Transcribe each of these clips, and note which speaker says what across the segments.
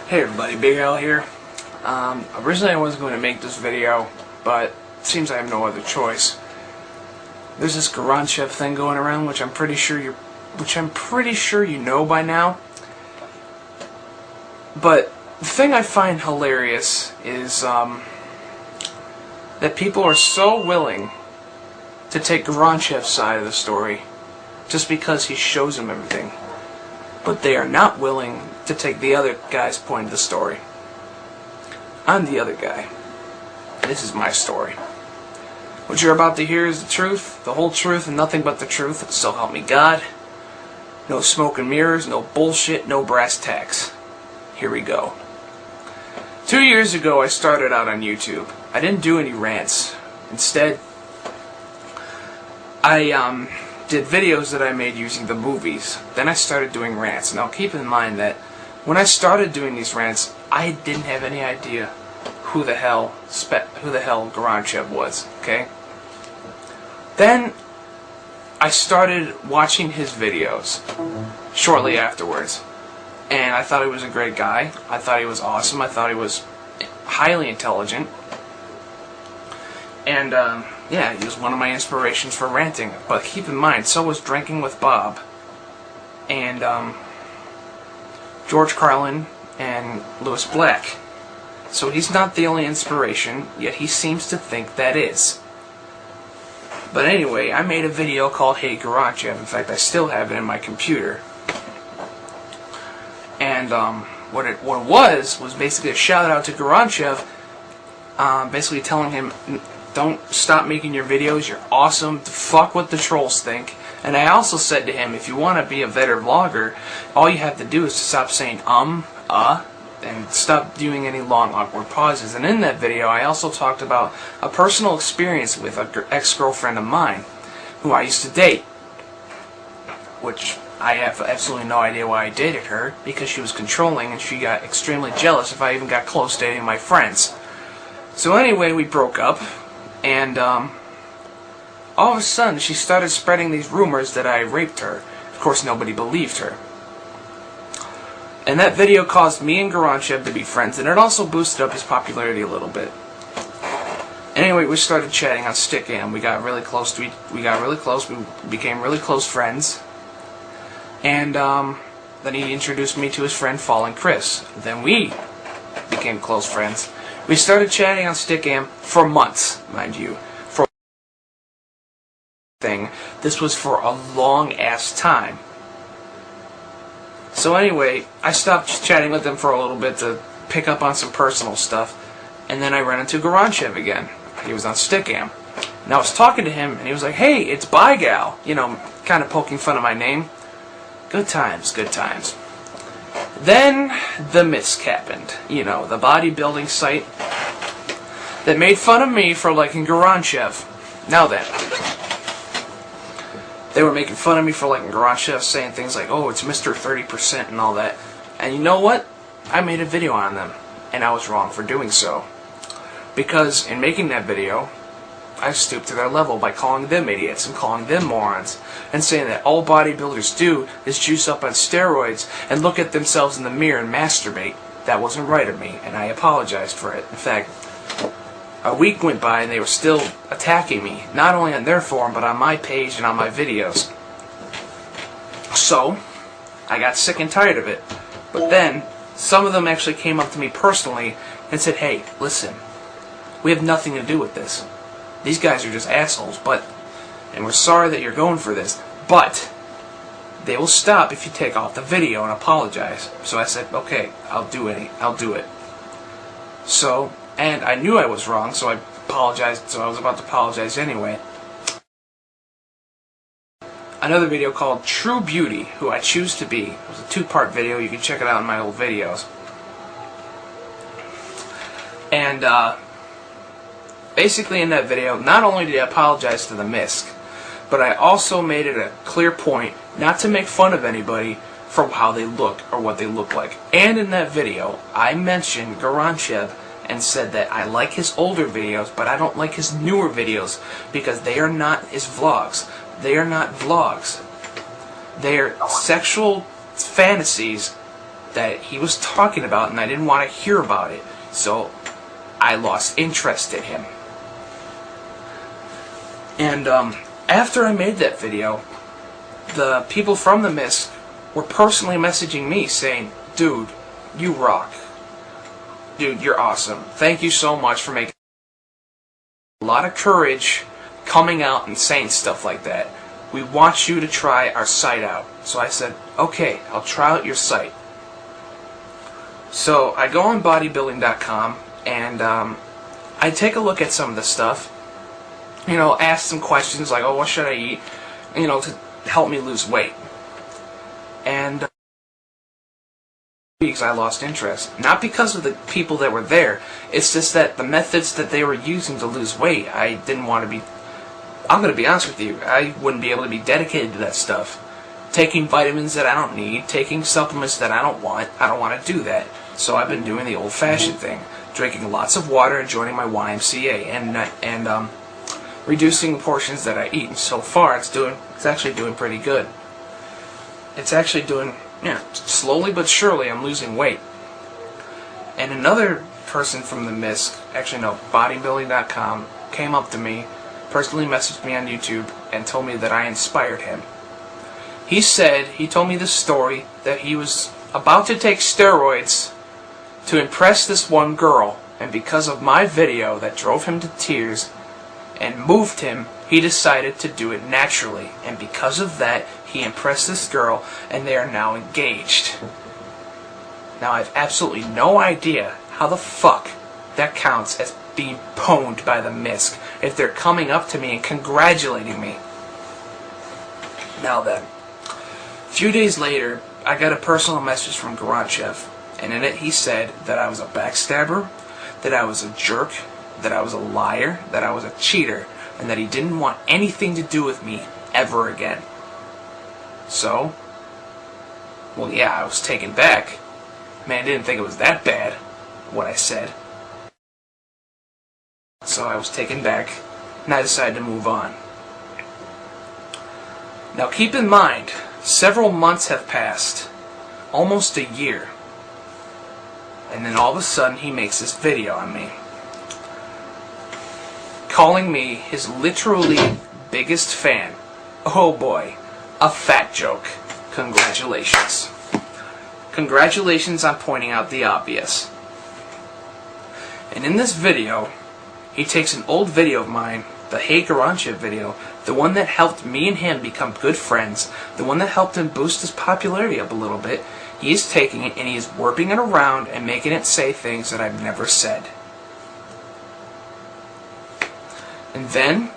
Speaker 1: Hey everybody, Big L here. Originally I wasn't going to make this video, but it seems I have no other choice. There's this Garanchev thing going around, which I'm pretty sure you know by now. But the thing I find hilarious is that people are so willing to take Garanchev's side of the story just because he shows them everything. But they are not willing to take the other guy's point of the story. I'm the other guy. This is my story. What you're about to hear is the truth, the whole truth, and nothing but the truth. So help me God. No smoke and mirrors, no bullshit, no brass tacks. Here we go. 2 years ago I started out on YouTube. I didn't do any rants. Instead, I did videos that I made using the movies. Then I started doing rants. Now keep in mind that when I started doing these rants, I didn't have any idea who the hell Garanchev was, okay? Then I started watching his videos shortly afterwards. And I thought he was a great guy. I thought he was awesome. I thought he was highly intelligent. And yeah, he was one of my inspirations for ranting. But keep in mind, so was Drinking with Bob, and George Carlin, and Lewis Black. So he's not the only inspiration, yet he seems to think that is. But anyway, I made a video called Hey Garanchev. In fact, I still have it in my computer. And what it was basically a shout out to Garanchev, basically telling him, don't stop making your videos, you're awesome, fuck what the trolls think. And I also said to him, if you want to be a better vlogger, all you have to do is to stop saying and stop doing any long awkward pauses. And in that video I also talked about a personal experience with an ex-girlfriend of mine, who I used to date, which I have absolutely no idea why I dated her, because she was controlling and she got extremely jealous if I even got close to any of my friends. So anyway, we broke up. And all of a sudden, she started spreading these rumors that I raped her. Of course, nobody believed her. And that video caused me and Garanchev to be friends, and it also boosted up his popularity a little bit. Anyway, we started chatting on Stickam. We got really close. We became really close friends. And then he introduced me to his friend Fallen Chris. Then we became close friends. We started chatting on Stickam for months, mind you. This was for a long-ass time. So anyway, I stopped chatting with him for a little bit to pick up on some personal stuff, and then I ran into Garanchev again. He was on Stickam. And I was talking to him, and he was like, hey, it's Bye Gal. You know, kind of poking fun of my name. Good times, good times. Then the Mist happened. You know, the bodybuilding site that made fun of me for liking Garanchev. Now then, they were making fun of me for liking Garanchev, saying things like, oh, it's Mr. 30% and all that. And you know what? I made a video on them, and I was wrong for doing so. Because in making that video, I stooped to their level by calling them idiots and calling them morons, and saying that all bodybuilders do is juice up on steroids and look at themselves in the mirror and masturbate. That wasn't right of me, and I apologized for it. In fact, a week went by and they were still attacking me, not only on their forum, but on my page and on my videos. So, I got sick and tired of it. But then, some of them actually came up to me personally and said, hey, listen, we have nothing to do with this. These guys are just assholes, and we're sorry that you're going for this, but they will stop if you take off the video and apologize. So I said, okay, I'll do it. So, and I knew I was wrong, so I apologized, so I was about to apologize anyway. Another video called True Beauty, Who I Choose to Be. It was a 2-part video, you can check it out in my old videos. And, basically in that video, not only did I apologize to the Mist, but I also made it a clear point not to make fun of anybody for how they look or what they look like. And in that video, I mentioned Garanchev and said that I like his older videos, but I don't like his newer videos because they are not his vlogs. They are not vlogs. They are sexual fantasies that he was talking about, and I didn't want to hear about it. So I lost interest in him. And after I made that video, the people from the Mist were personally messaging me saying, "Dude, you rock. Dude, you're awesome. Thank you so much for making a lot of courage coming out and saying stuff like that. We want you to try our site out." So I said, "Okay, I'll try out your site." So I go on bodybuilding.com and I take a look at some of the stuff. You know, ask some questions like, "Oh, what should I eat?" You know, to help me lose weight. And because I lost interest. Not because of the people that were there. It's just that the methods that they were using to lose weight, I didn't want to be... I'm going to be honest with you. I wouldn't be able to be dedicated to that stuff. Taking vitamins that I don't need, taking supplements that I don't want to do that. So I've been doing the old-fashioned thing. Drinking lots of water and joining my YMCA. And reducing the portions that I eat. And so far, it's actually doing pretty good. It's actually doing... Yeah, slowly but surely I'm losing weight. And another person from the Mist, actually no, bodybuilding.com, came up to me, personally messaged me on YouTube, and told me that I inspired him. He told me this story that he was about to take steroids to impress this one girl, and because of my video that drove him to tears and moved him, he decided to do it naturally, and because of that, he impressed this girl, and they are now engaged. Now, I have absolutely no idea how the fuck that counts as being pwned by the Mist if they're coming up to me and congratulating me. Now then, a few days later, I got a personal message from Garanchev, and in it he said that I was a backstabber, that I was a jerk, that I was a liar, that I was a cheater, and that he didn't want anything to do with me ever again. So, well, yeah, I was taken back. Man, I didn't think it was that bad, what I said. So I was taken back, and I decided to move on. Now keep in mind, several months have passed, almost a year, and then all of a sudden he makes this video on me, calling me his literally biggest fan. Oh boy, a fat joke. Congratulations. Congratulations on pointing out the obvious. And in this video, he takes an old video of mine, the Hey Garanchev video, the one that helped me and him become good friends, the one that helped him boost his popularity up a little bit. He is taking it and he is warping it around and making it say things that I've never said. And then,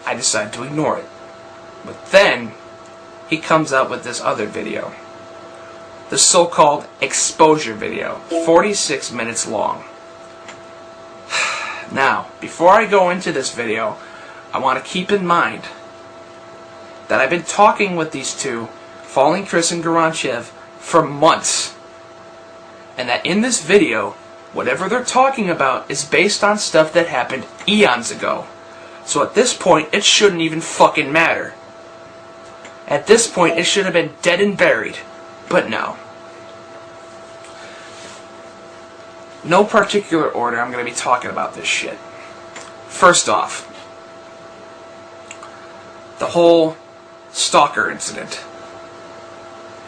Speaker 1: I decided to ignore it. But then, he comes out with this other video. The so-called exposure video, 46 minutes long. Now, before I go into this video, I want to keep in mind that I've been talking with these two, Falling Chris and Garanchev, for months. And that in this video, whatever they're talking about is based on stuff that happened eons ago. So at this point, it shouldn't even fucking matter. At this point, it should have been dead and buried. But no. No particular order, I'm going to be talking about this shit. First off, the whole stalker incident.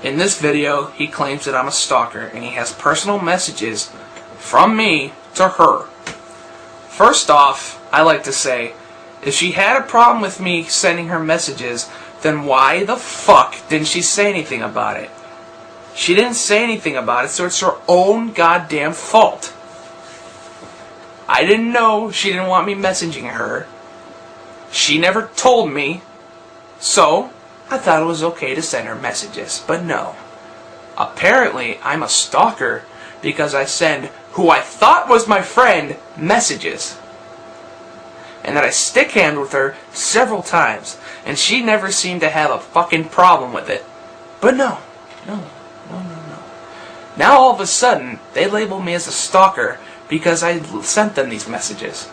Speaker 1: In this video, he claims that I'm a stalker, and he has personal messages from me to her. First off, I like to say, if she had a problem with me sending her messages, then why the fuck didn't she say anything about it? She didn't say anything about it, so it's her own goddamn fault. I didn't know she didn't want me messaging her. She never told me, so I thought it was okay to send her messages. But no. Apparently, I'm a stalker because I send who I thought was my friend messages. And that I stick-handed with her several times. And she never seemed to have a fucking problem with it. But no. Now all of a sudden, they label me as a stalker because I sent them these messages.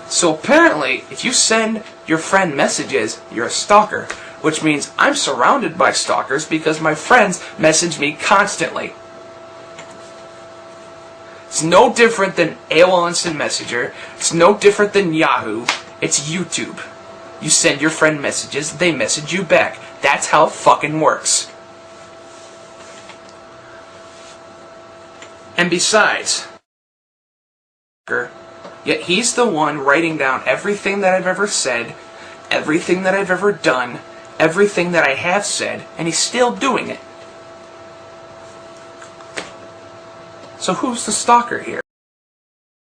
Speaker 1: So apparently, if you send your friend messages, you're a stalker. which means I'm surrounded by stalkers because my friends message me constantly. It's no different than AOL Instant Messenger. It's no different than Yahoo. It's YouTube. You send your friend messages, they message you back. That's how it fucking works. And besides, yet he's the one writing down everything that I've ever said, everything that I've ever done, everything that I have said, and he's still doing it. So who's the stalker here?